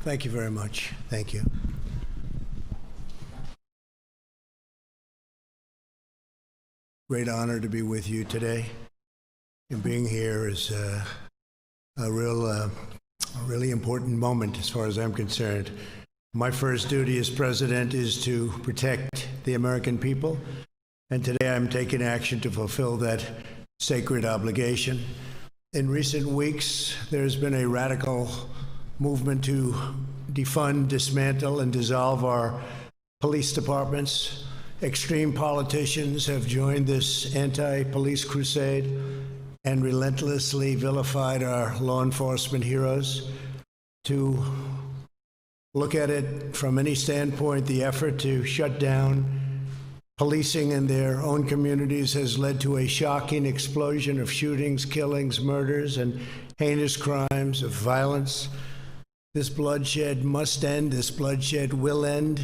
Thank you very much. Thank you. Great honor to be with you today. And being here is a really important moment as far as I'm concerned. My first duty as president is to protect the American people, and today I'm taking action to fulfill that sacred obligation. In recent weeks, there's been a radical movement to defund, dismantle, and dissolve our police departments. Extreme politicians have joined this anti-police crusade and relentlessly vilified our law enforcement heroes. To look at it from any standpoint, the effort to shut down policing in their own communities has led to a shocking explosion of shootings, killings, murders, and heinous crimes of violence. This bloodshed must end. This bloodshed will end.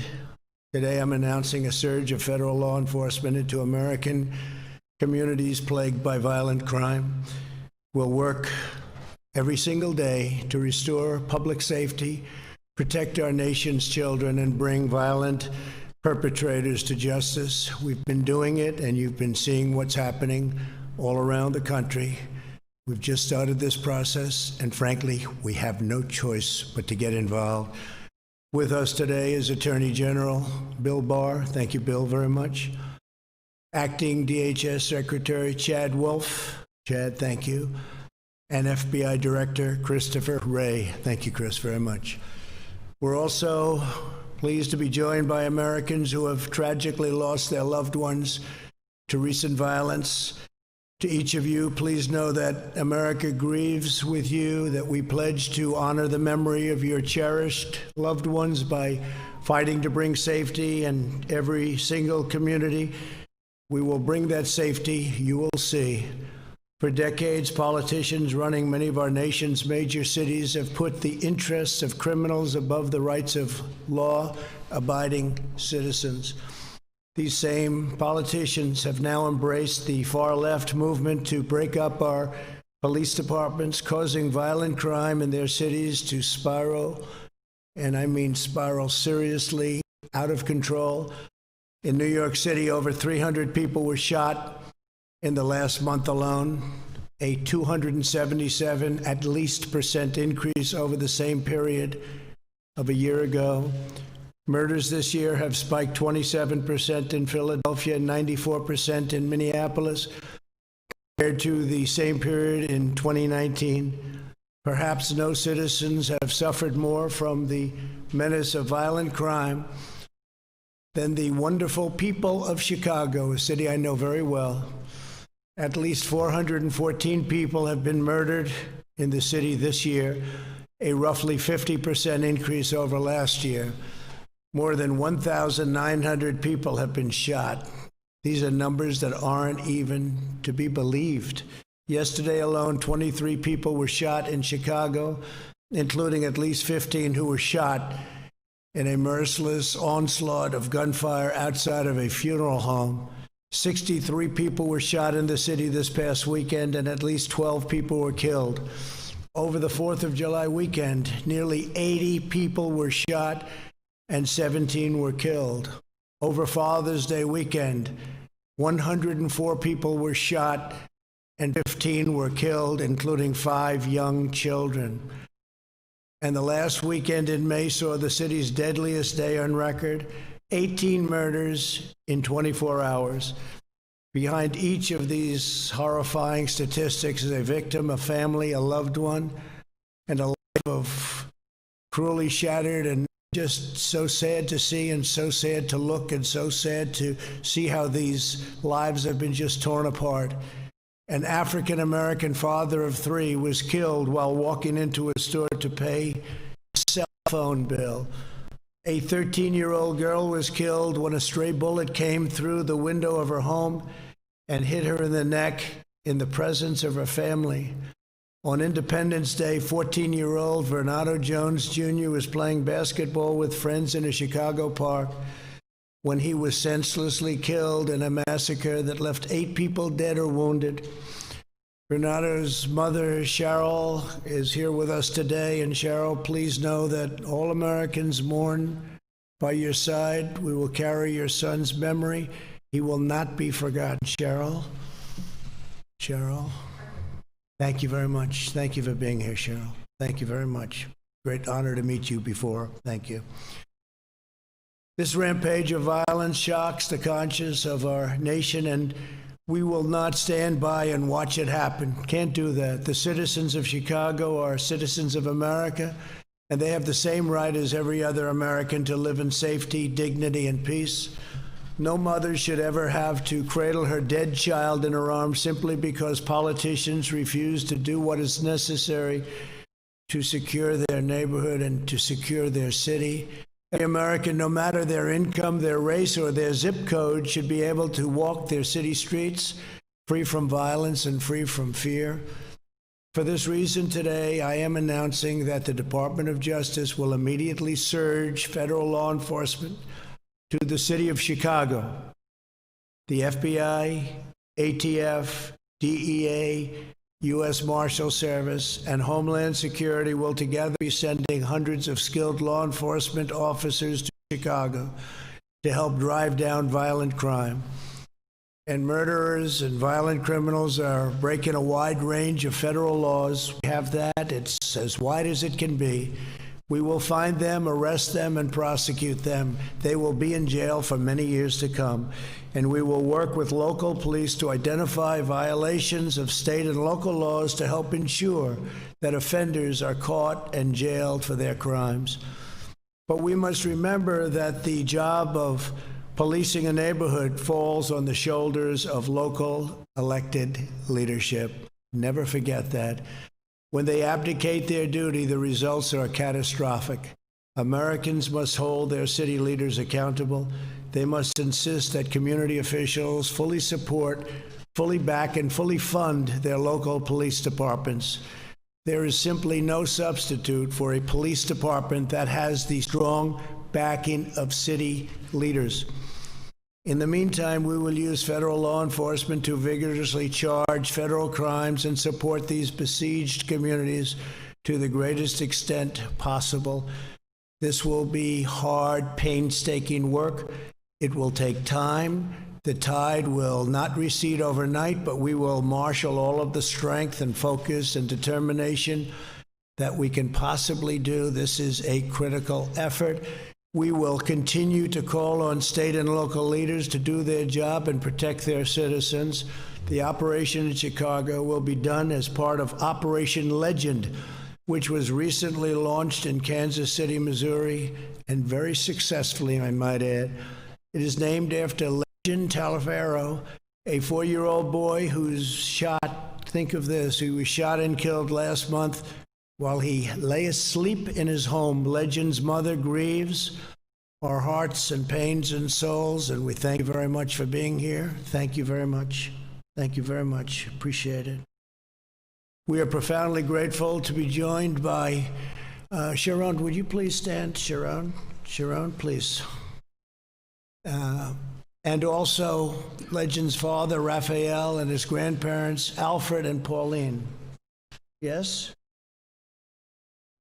Today I'm announcing a surge of federal law enforcement into American communities plagued by violent crime. We'll work every single day to restore public safety, protect our nation's children, and bring violent perpetrators to justice. We've been doing it, and you've been seeing what's happening all around the country. We've just started this process, and frankly, we have no choice but to get involved. With us today is Attorney General Bill Barr. Thank you, Bill, very much. Acting DHS Secretary Chad Wolf. Chad, thank you. And FBI Director Christopher Wray. Thank you, Chris, very much. We're also pleased to be joined by Americans who have tragically lost their loved ones to recent violence. To each of you, please know that America grieves with you, that we pledge to honor the memory of your cherished loved ones by fighting to bring safety in every single community. We will bring that safety, you will see. For decades, politicians running many of our nation's major cities have put the interests of criminals above the rights of law-abiding citizens. These same politicians have now embraced the far-left movement to break up our police departments, causing violent crime in their cities to spiral, and I mean spiral seriously, out of control. In New York City, over 300 people were shot in the last month alone, a 277% at least increase over the same period of a year ago. Murders this year have spiked 27% in Philadelphia and 94% in Minneapolis compared to the same period in 2019. Perhaps no citizens have suffered more from the menace of violent crime than the wonderful people of Chicago, a city I know very well. At least 414 people have been murdered in the city this year, a roughly 50% increase over last year. More than 1,900 people have been shot. These are numbers that aren't even to be believed. Yesterday alone, 23 people were shot in Chicago, including at least 15 who were shot in a merciless onslaught of gunfire outside of a funeral home. 63 people were shot in the city this past weekend, and at least 12 people were killed. Over the 4th of July weekend, nearly 80 people were shot and 17 were killed. Over Father's Day weekend, 104 people were shot and 15 were killed, including 5 young children. And the last weekend in May saw the city's deadliest day on record, 18 murders in 24 hours. Behind each of these horrifying statistics is a victim, a family, a loved one, and a life of cruelly shattered, and just so sad to see and so sad to look and so sad to see how these lives have been just torn apart. An African-American father of 3 was killed while walking into a store to pay a cell phone bill. A 13-year-old girl was killed when a stray bullet came through the window of her home and hit her in the neck in the presence of her family. On Independence Day, 14-year-old Vernado Jones Jr. was playing basketball with friends in a Chicago park when he was senselessly killed in a massacre that left 8 people dead or wounded. Bernardo's mother, Cheryl, is here with us today. And Cheryl, please know that all Americans mourn by your side. We will carry your son's memory. He will not be forgotten. Cheryl, thank you very much. Thank you for being here, Cheryl. Thank you very much. Great honor to meet you before. Thank you. This rampage of violence shocks the conscience of our nation, and we will not stand by and watch it happen. Can't do that. The citizens of Chicago are citizens of America, and they have the same right as every other American to live in safety, dignity, and peace. No mother should ever have to cradle her dead child in her arms simply because politicians refuse to do what is necessary to secure their neighborhood and to secure their city. Every American, no matter their income, their race, or their zip code, should be able to walk their city streets free from violence and free from fear. For this reason, today, I am announcing that the Department of Justice will immediately surge federal law enforcement to the city of Chicago. The FBI, ATF, DEA, U.S. Marshal Service, and Homeland Security will together be sending hundreds of skilled law enforcement officers to Chicago to help drive down violent crime. And murderers and violent criminals are breaking a wide range of federal laws. We have that. It's as wide as it can be. We will find them, arrest them, and prosecute them. They will be in jail for many years to come. And we will work with local police to identify violations of state and local laws to help ensure that offenders are caught and jailed for their crimes. But we must remember that the job of policing a neighborhood falls on the shoulders of local elected leadership. Never forget that. When they abdicate their duty, the results are catastrophic. Americans must hold their city leaders accountable. They must insist that community officials fully support, fully back, and fully fund their local police departments. There is simply no substitute for a police department that has the strong backing of city leaders. In the meantime, we will use federal law enforcement to vigorously charge federal crimes and support these besieged communities to the greatest extent possible. This will be hard, painstaking work. It will take time. The tide will not recede overnight, but we will marshal all of the strength and focus and determination that we can possibly do. This is a critical effort. We will continue to call on state and local leaders to do their job and protect their citizens. The operation in Chicago will be done as part of Operation Legend, which was recently launched in Kansas City, Missouri, and very successfully, I might add. It is named after Legend Taliaferro, a 4-year-old boy who's shot, think of this, he was shot and killed last month while he lay asleep in his home. Legend's mother grieves. Our hearts and pains and souls, and we thank you very much for being here. Thank you very much. Thank you very much. Appreciate it. We are profoundly grateful to be joined by Sharon. Would you please stand, Sharon? Sharon, please. And also Legend's father, Raphael, and his grandparents, Alfred and Pauline. Yes?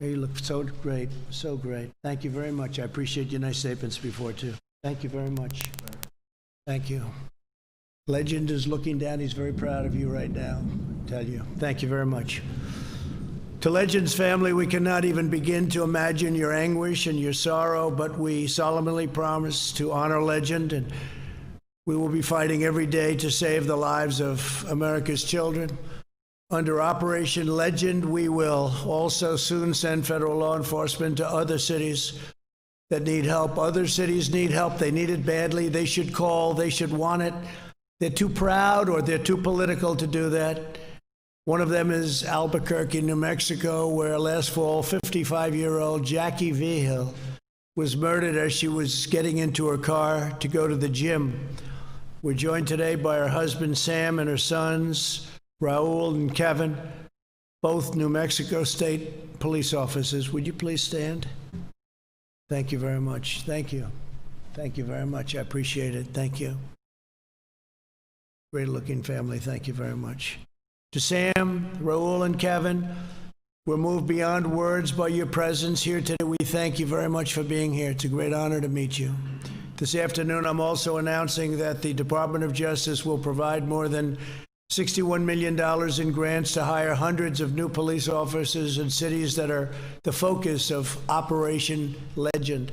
You look so great, so great. Thank you very much. I appreciate your nice statements before, too. Thank you very much. Thank you. Legend is looking down. He's very proud of you right now, I tell you. Thank you very much. To Legend's family, we cannot even begin to imagine your anguish and your sorrow, but we solemnly promise to honor Legend, and we will be fighting every day to save the lives of America's children. Under Operation Legend, we will also soon send federal law enforcement to other cities that need help. Other cities need help. They need it badly. They should call. They should want it. They're too proud or they're too political to do that. One of them is Albuquerque, New Mexico, where last fall, 55-year-old Jackie Vigil was murdered as she was getting into her car to go to the gym. We're joined today by her husband, Sam, and her sons, Raul and Kevin, both New Mexico State police officers. Would you please stand? Thank you very much. Thank you. Thank you very much. I appreciate it. Thank you. Great looking family. Thank you very much. To Sam, Raul, and Kevin, we're moved beyond words by your presence here today. We thank you very much for being here. It's a great honor to meet you. This afternoon, I'm also announcing that the Department of Justice will provide more than $61 million in grants to hire hundreds of new police officers in cities that are the focus of Operation Legend.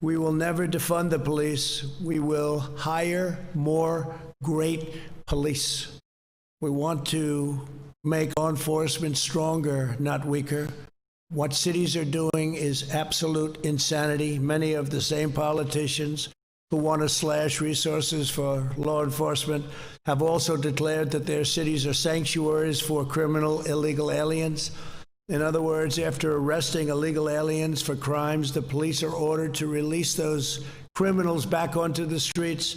We will never defund the police. We will hire more great police. We want to make law enforcement stronger, not weaker. What cities are doing is absolute insanity. Many of the same politicians who want to slash resources for law enforcement have also declared that their cities are sanctuaries for criminal illegal aliens. In other words, after arresting illegal aliens for crimes, the police are ordered to release those criminals back onto the streets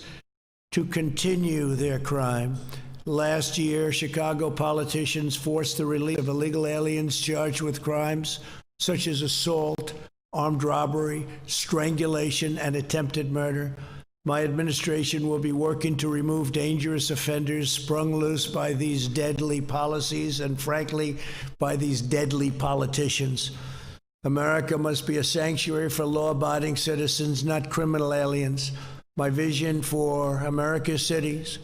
to continue their crime. Last year, Chicago politicians forced the release of illegal aliens charged with crimes such as assault, armed robbery, strangulation, and attempted murder. My administration will be working to remove dangerous offenders sprung loose by these deadly policies and, frankly, by these deadly politicians. America must be a sanctuary for law-abiding citizens, not criminal aliens. My vision for America's cities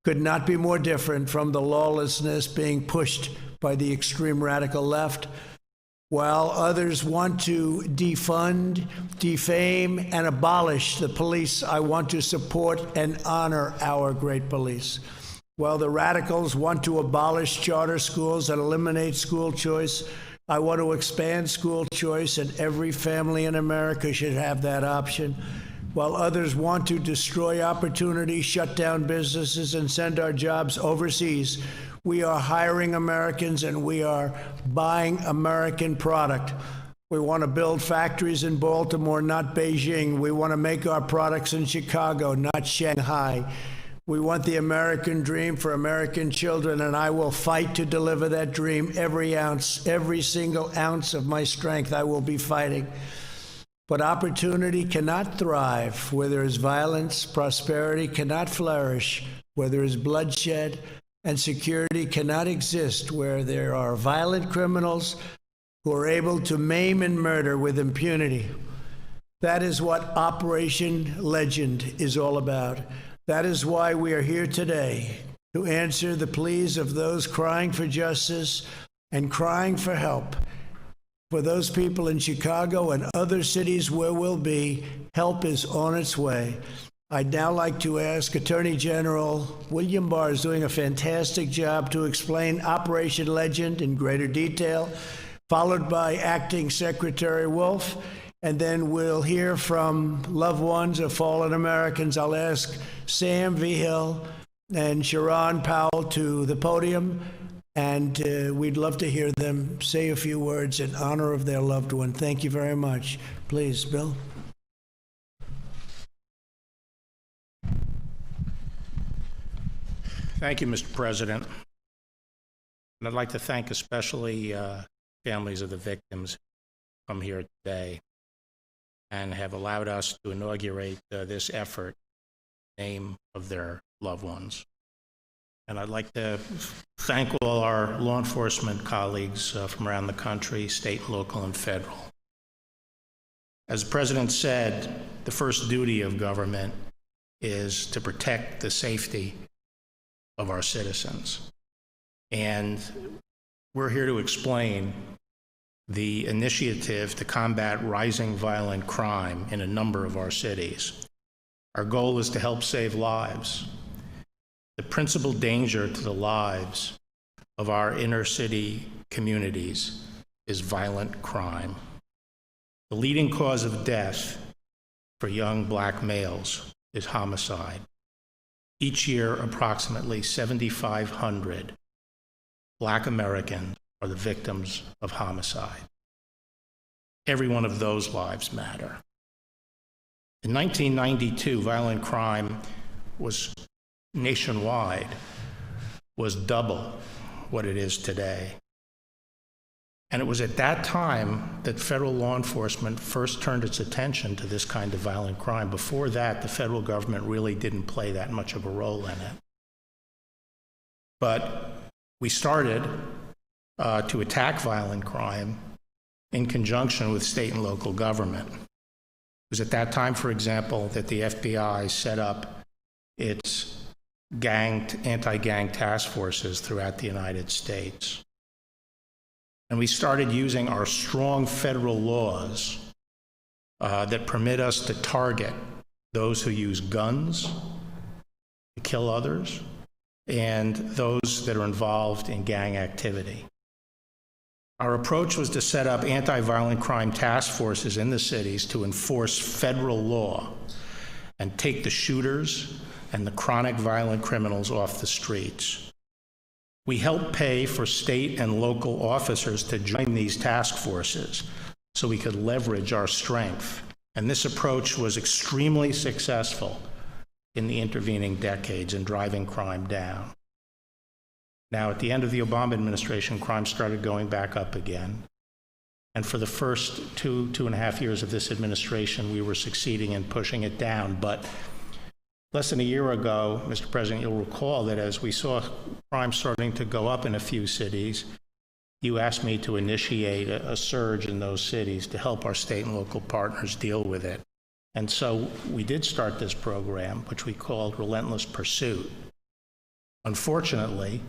could not be more different from the lawlessness being pushed by the extreme radical left. While others want to defund, defame, and abolish the police, I want to support and honor our great police. While the radicals want to abolish charter schools and eliminate school choice, I want to expand school choice, and every family in America should have that option. While others want to destroy opportunity, shut down businesses, and send our jobs overseas, we are hiring Americans and we are buying American product. We want to build factories in Baltimore, not Beijing. We want to make our products in Chicago, not Shanghai. We want the American dream for American children, and I will fight to deliver that dream. Every ounce, every single ounce of my strength, I will be fighting. But opportunity cannot thrive where there is violence. Prosperity cannot flourish where there is bloodshed. And security cannot exist where there are violent criminals who are able to maim and murder with impunity. That is what Operation Legend is all about. That is why we are here today, to answer the pleas of those crying for justice and crying for help. For those people in Chicago and other cities where we'll be, help is on its way. I'd now like to ask Attorney General William Barr, is doing a fantastic job, to explain Operation Legend in greater detail, followed by Acting Secretary Wolf, and then we'll hear from loved ones of fallen Americans. I'll ask Sam Vigil and Sharon Powell to the podium, and we'd love to hear them say a few words in honor of their loved one. Thank you very much. Please, Bill. Thank you, Mr. President. And I'd like to thank especially families of the victims who come here today and have allowed us to inaugurate this effort in the name of their loved ones. And I'd like to thank all our law enforcement colleagues from around the country, state, local, and federal. As the President said, the first duty of government is to protect the safety of our citizens. And we're here to explain the initiative to combat rising violent crime in a number of our cities. Our goal is to help save lives. The principal danger to the lives of our inner city communities is violent crime. The leading cause of death for young black males is homicide. Each year, approximately 7,500 Black Americans are the victims of homicide. Every one of those lives matter. In 1992, violent crime was nationwide, was double what it is today. And it was at that time that federal law enforcement first turned its attention to this kind of violent crime. Before that, the federal government really didn't play that much of a role in it. But We started to attack violent crime in conjunction with state and local government. It was at that time, for example, that the FBI set up its anti-gang task forces throughout the United States. And we started using our strong federal laws that permit us to target those who use guns to kill others and those that are involved in gang activity. Our approach was to set up anti-violent crime task forces in the cities to enforce federal law and take the shooters and the chronic violent criminals off the streets. We helped pay for state and local officers to join these task forces so we could leverage our strength. And this approach was extremely successful in the intervening decades in driving crime down. Now, at the end of the Obama administration, crime started going back up again. And for the first two and a half years of this administration, we were succeeding in pushing it down. But less than a year ago, Mr. President, you'll recall that as we saw crime starting to go up in a few cities, you asked me to initiate a surge in those cities to help our state and local partners deal with it. And so we did start this program, which we called Relentless Pursuit. Unfortunately,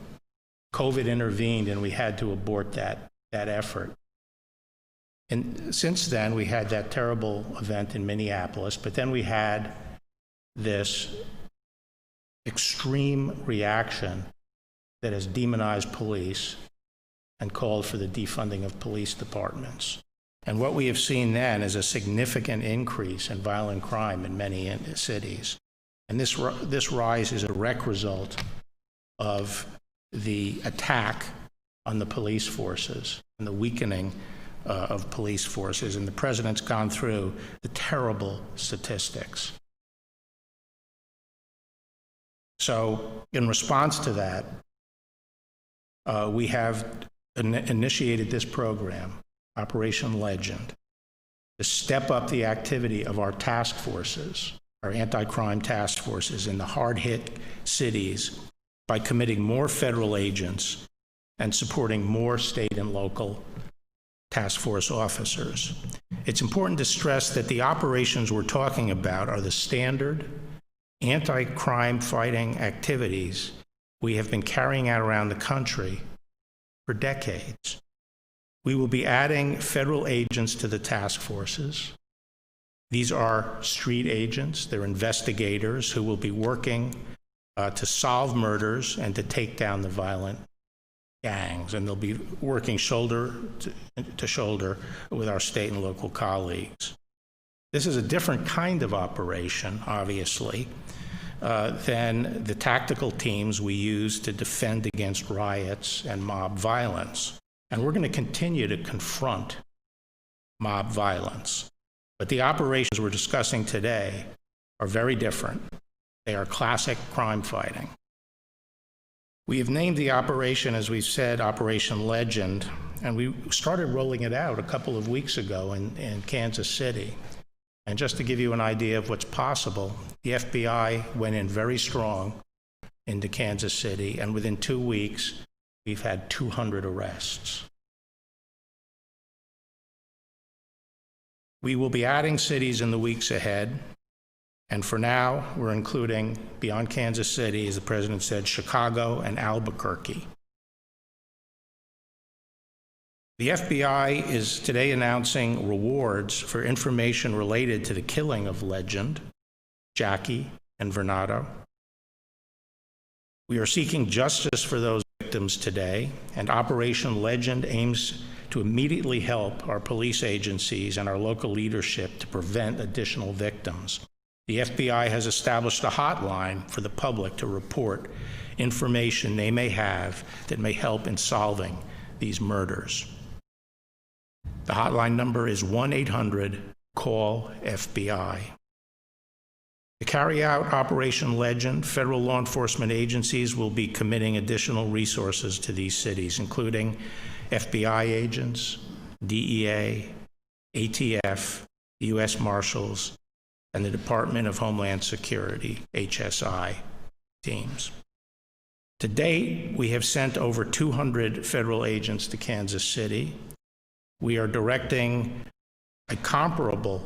COVID intervened and we had to abort that effort. And since then, we had that terrible event in Minneapolis, but then we had this extreme reaction that has demonized police and called for the defunding of police departments. And what we have seen then is a significant increase in violent crime in many cities. And this rise is a direct result of the attack on the police forces and the weakening of police forces. And the president's gone through the terrible statistics. So in response to that, we have initiated this program, Operation Legend, to step up the activity of our task forces, our anti-crime task forces in the hard-hit cities by committing more federal agents and supporting more state and local task force officers. It's important to stress that the operations we're talking about are the standard anti-crime fighting activities we have been carrying out around the country for decades. We will be adding federal agents to the task forces. These are street agents, they're investigators who will be working to solve murders and to take down the violent gangs, and they'll be working shoulder to shoulder with our state and local colleagues. This is a different kind of operation, obviously, than the tactical teams we use to defend against riots and mob violence. And we're going to continue to confront mob violence. But the operations we're discussing today are very different. They are classic crime fighting. We have named the operation, as we've said, Operation Legend, and we started rolling it out a couple of weeks ago in Kansas City. And just to give you an idea of what's possible, the FBI went in very strong into Kansas City, and within 2 weeks, we've had 200 arrests. We will be adding cities in the weeks ahead, and for now, we're including, beyond Kansas City, as the president said, Chicago and Albuquerque. The FBI is today announcing rewards for information related to the killing of Legend, Jackie, and Vernado. We are seeking justice for those victims today, and Operation Legend aims to immediately help our police agencies and our local leadership to prevent additional victims. The FBI has established a hotline for the public to report information they may have that may help in solving these murders. The hotline number is 1-800-CALL-FBI. To carry out Operation Legend, federal law enforcement agencies will be committing additional resources to these cities, including FBI agents, DEA, ATF, the U.S. Marshals, and the Department of Homeland Security, HSI, teams. To date, we have sent over 200 federal agents to Kansas City. We are directing a comparable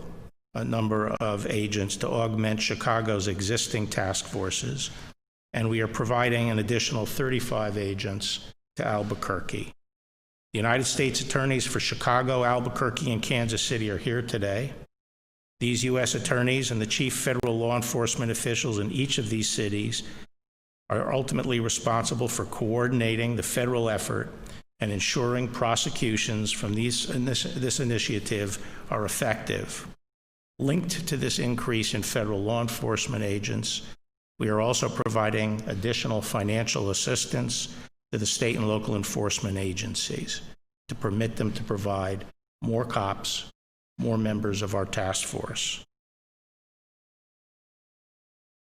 number of agents to augment Chicago's existing task forces, and we are providing an additional 35 agents to Albuquerque. The United States attorneys for Chicago, Albuquerque, and Kansas City are here today. These U.S. attorneys and the chief federal law enforcement officials in each of these cities are ultimately responsible for coordinating the federal effort and ensuring prosecutions from this initiative are effective. Linked to this increase in federal law enforcement agents, we are also providing additional financial assistance to the state and local enforcement agencies to permit them to provide more cops, more members of our task force.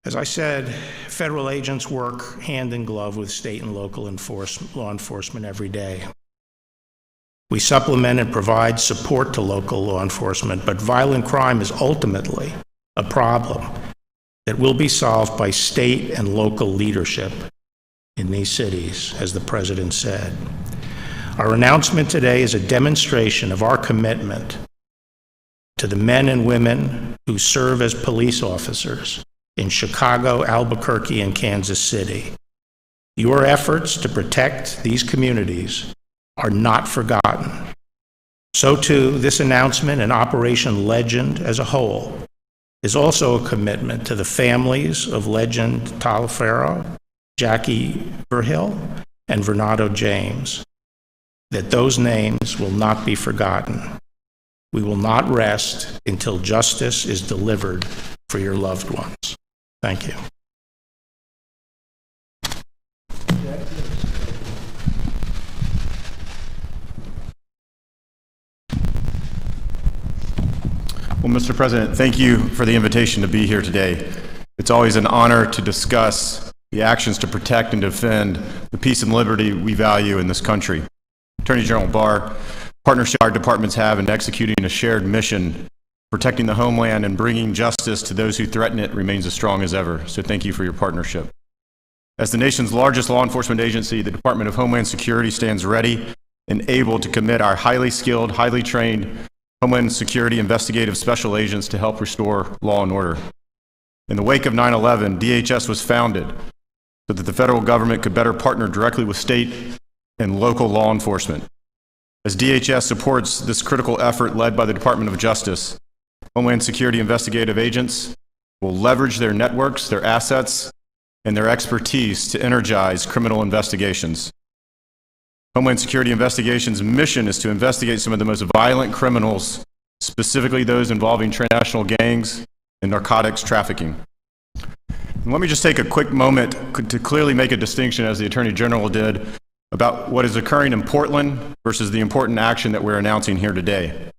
As I said, federal agents work hand in glove with state and local law enforcement every day. We supplement and provide support to local law enforcement, but violent crime is ultimately a problem that will be solved by state and local leadership in these cities, as the President said. Our announcement today is a demonstration of our commitment to the men and women who serve as police officers in Chicago, Albuquerque, and Kansas City. Your efforts to protect these communities are not forgotten. So too, this announcement and Operation Legend as a whole is also a commitment to the families of Legend Taliaferro, Jackie Verhill, and Vernado James, that those names will not be forgotten. We will not rest until justice is delivered for your loved ones. Thank you. Well, Mr. President, thank you for the invitation to be here today. It's always an honor to discuss the actions to protect and defend the peace and liberty we value in this country. Attorney General Barr, partnership our departments have in executing a shared mission, protecting the homeland and bringing justice to those who threaten it remains as strong as ever. So thank you for your partnership. As the nation's largest law enforcement agency, the Department of Homeland Security stands ready and able to commit our highly skilled, highly trained Homeland Security investigative special agents to help restore law and order. In the wake of 9/11, DHS was founded so that the federal government could better partner directly with state and local law enforcement. As DHS supports this critical effort led by the Department of Justice, Homeland Security investigative agents will leverage their networks, their assets, and their expertise to energize criminal investigations. Homeland Security Investigations' mission is to investigate some of the most violent criminals, specifically those involving transnational gangs and narcotics trafficking. And let me just take a quick moment to clearly make a distinction, as the Attorney General did, about what is occurring in Portland versus the important action that we're announcing here today.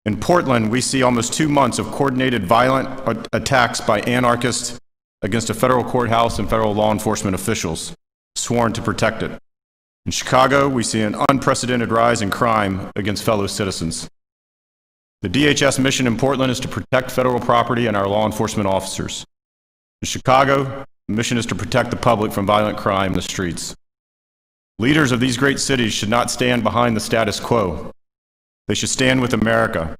In Portland, we see almost 2 months of coordinated violent attacks by anarchists against a federal courthouse and federal law enforcement officials sworn to protect it. In Chicago, we see an unprecedented rise in crime against fellow citizens. The DHS mission in Portland is to protect federal property and our law enforcement officers. In Chicago, the mission is to protect the public from violent crime in the streets. Leaders of these great cities should not stand behind the status quo. They should stand with America.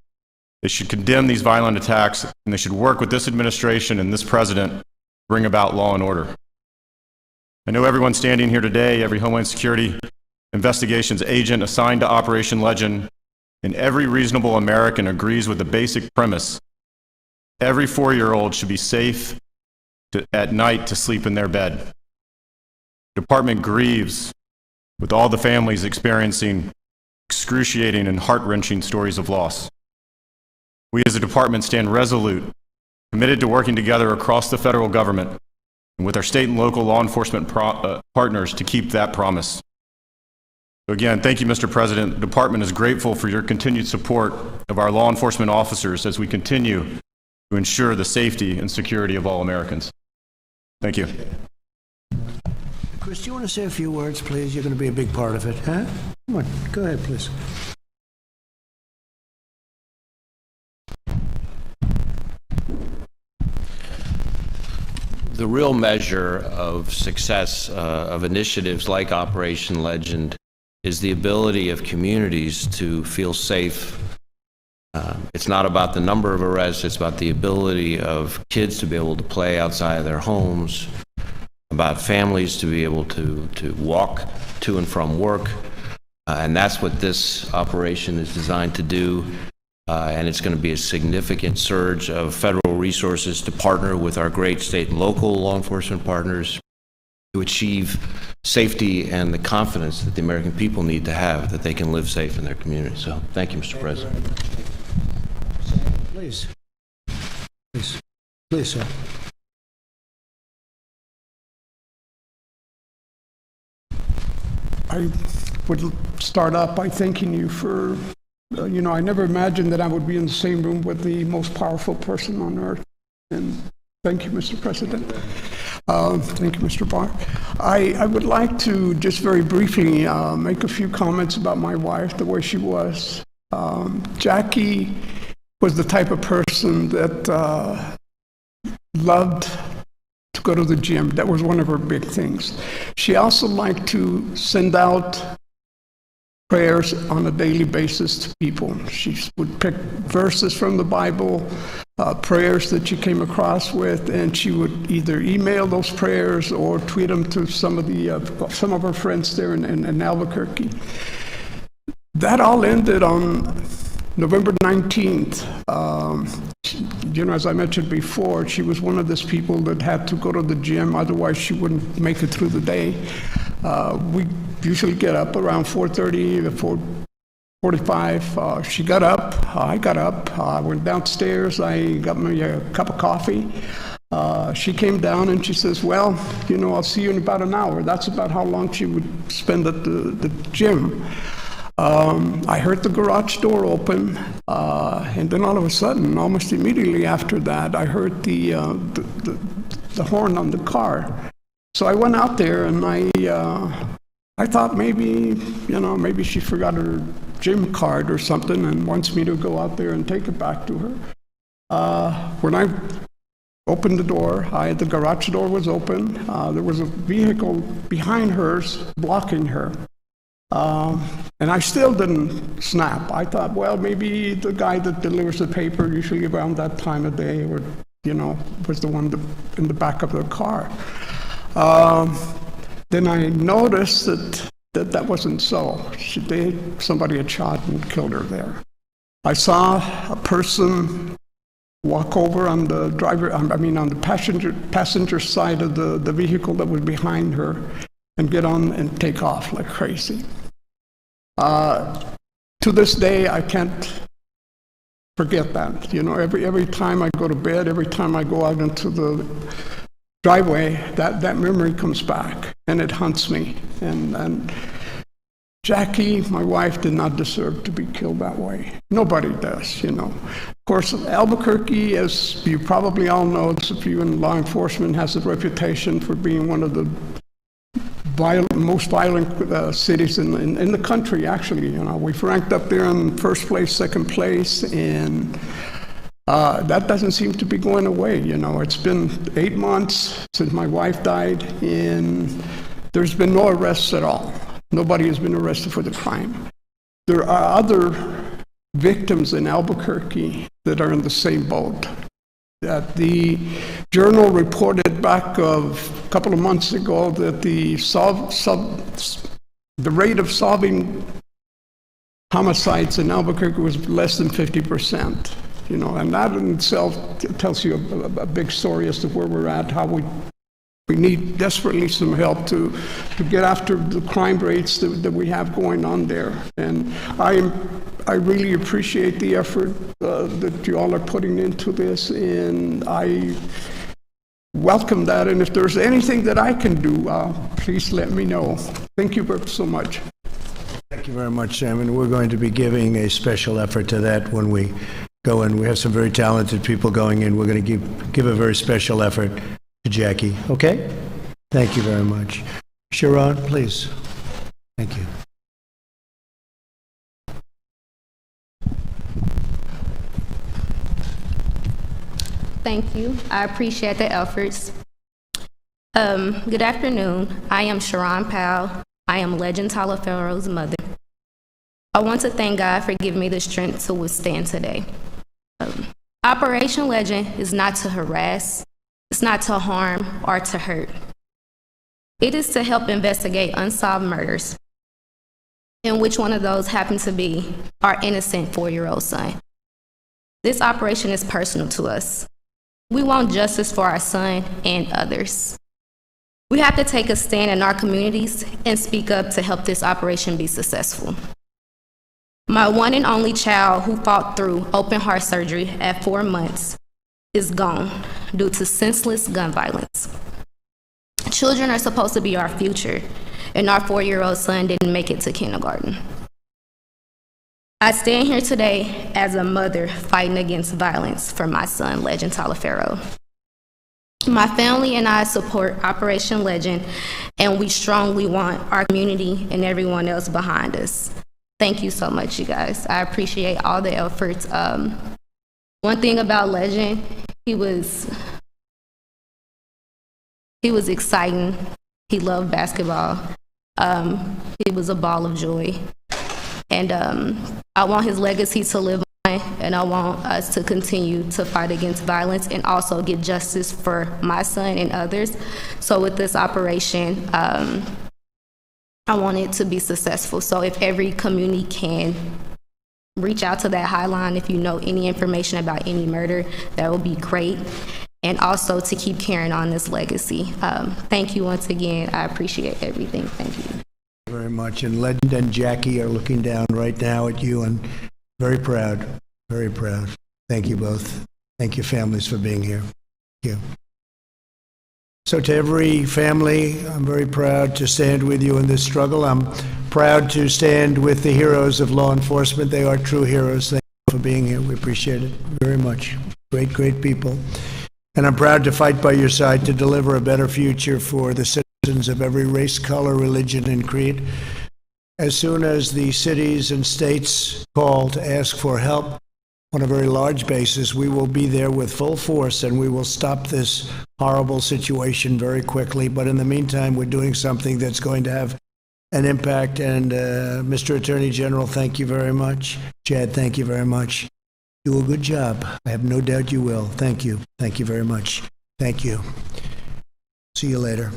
They should condemn these violent attacks, and they should work with this administration and this president to bring about law and order. I know everyone standing here today, every Homeland Security investigations agent assigned to Operation Legend, and every reasonable American agrees with the basic premise: every 4-year-old should be safe at night to sleep in their bed. The department grieves with all the families experiencing excruciating and heart-wrenching stories of loss. We as a department stand resolute, committed to working together across the federal government and with our state and local law enforcement partners to keep that promise. So again, thank you, Mr. President. The department is grateful for your continued support of our law enforcement officers as we continue to ensure the safety and security of all Americans. Thank you. Chris, do you want to say a few words, please? You're going to be a big part of it, huh? Come on, go ahead, please. the real measure of success of initiatives like Operation Legend is the ability of communities to feel safe. It's not about the number of arrests, it's about the ability of kids to be able to play outside of their homes, about families to be able to walk to and from work. And that's what this operation is designed to do. And it's going to be a significant surge of federal resources to partner with our great state and local law enforcement partners to achieve safety and the confidence that the American people need to have that they can live safe in their community. So thank you, Mr. President. Please. Please. Please, sir. I would start off by thanking you for, I never imagined that I would be in the same room with the most powerful person on earth. And thank you, Mr. President. Thank you, Mr. Barr. I would like to just very briefly make a few comments about my wife, the way she was. Jackie was the type of person that loved to go to the gym. That was one of her big things. She also liked to send out prayers on a daily basis to people. She would pick verses from the Bible, prayers that she came across with, and she would either email those prayers or tweet them to some of her friends there in Albuquerque. That all ended on November 19th. As I mentioned before, she was one of those people that had to go to the gym, otherwise she wouldn't make it through the day. We usually get up around 4:30 to 4:45. She got up, I got up, I went downstairs, I got me a cup of coffee. She came down and she says, well, I'll see you in about an hour. That's about how long she would spend at the gym. I heard the garage door open, and then all of a sudden, almost immediately after that, I heard the horn on the car. So I went out there, and I thought maybe she forgot her gym card or something, and wants me to go out there and take it back to her. When I opened the door, the garage door was open. There was a vehicle behind hers blocking her. And I still didn't snap. I thought, well, maybe the guy that delivers the paper, usually around that time of day, or was the one in the back of the car. Then I noticed that wasn't so. Somebody had shot and killed her there. I saw a person walk over on the on the passenger side of the vehicle that was behind her and get on and take off like crazy. To this day, I can't forget that. Every time I go to bed, every time I go out into the driveway, that memory comes back and it haunts me. And Jackie, my wife, did not deserve to be killed that way. Nobody does, Of course, Albuquerque, as you probably all know, if you in law enforcement, has a reputation for being one of the most violent cities in the country, actually. We've ranked up there in first place, second place, and that doesn't seem to be going away. It's been 8 months since my wife died, and there's been no arrests at all. Nobody has been arrested for the crime. There are other victims in Albuquerque that are in the same boat. That the Journal reported back a couple of months ago that the rate of solving homicides in Albuquerque was less than 50%. And that in itself tells you a big story as to where we're at, how we need desperately some help to get after the crime rates that we have going on there. And I really appreciate the effort that you all are putting into this, and I welcome that. And if there's anything that I can do, please let me know. Thank you so much. Thank you very much, Chairman. We're going to be giving a special effort to that when we go in. We have some very talented people going in. We're going to give a very special effort to Jackie. Okay? Thank you very much. Sharon, please. Thank you. Thank you. I appreciate the efforts. Good afternoon. I am Sharon Powell. I am Legend Taliaferro's mother. I want to thank God for giving me the strength to withstand today. Operation Legend is not to harass, it's not to harm or to hurt. It is to help investigate unsolved murders, and which one of those happened to be our innocent 4-year-old son. This operation is personal to us. We want justice for our son and others. We have to take a stand in our communities and speak up to help this operation be successful. My one and only child who fought through open heart surgery at 4 months is gone due to senseless gun violence. Children are supposed to be our future, and our 4-year-old son didn't make it to kindergarten. I stand here today as a mother fighting against violence for my son, Legend Taliaferro. My family and I support Operation Legend, and we strongly want our community and everyone else behind us. Thank you so much, you guys. I appreciate all the efforts. One thing about Legend, he was exciting. He loved basketball. He was a ball of joy. And I want his legacy to live on, and I want us to continue to fight against violence and also get justice for my son and others. So with this operation, I want it to be successful. So if every community can reach out to that hotline, if you know any information about any murder, that would be great. And also to keep carrying on this legacy. Thank you once again. I appreciate everything. Thank you. Very much. And Legend and Jackie are looking down right now at you and very proud, very proud. Thank you both. Thank your families for being here. Thank you. So to every family, I'm very proud to stand with you in this struggle. I'm proud to stand with the heroes of law enforcement. They are true heroes. Thank you for being here. We appreciate it very much. Great, great people. And I'm proud to fight by your side to deliver a better future for the citizens of every race, color, religion, and creed. As soon as the cities and states call to ask for help on a very large basis, we will be there with full force, and we will stop this horrible situation very quickly. But in the meantime, we're doing something that's going to have an impact. And Mr. Attorney General, thank you very much. Chad, thank you very much. Do a good job. I have no doubt you will. Thank you. Thank you very much. Thank you. See you later.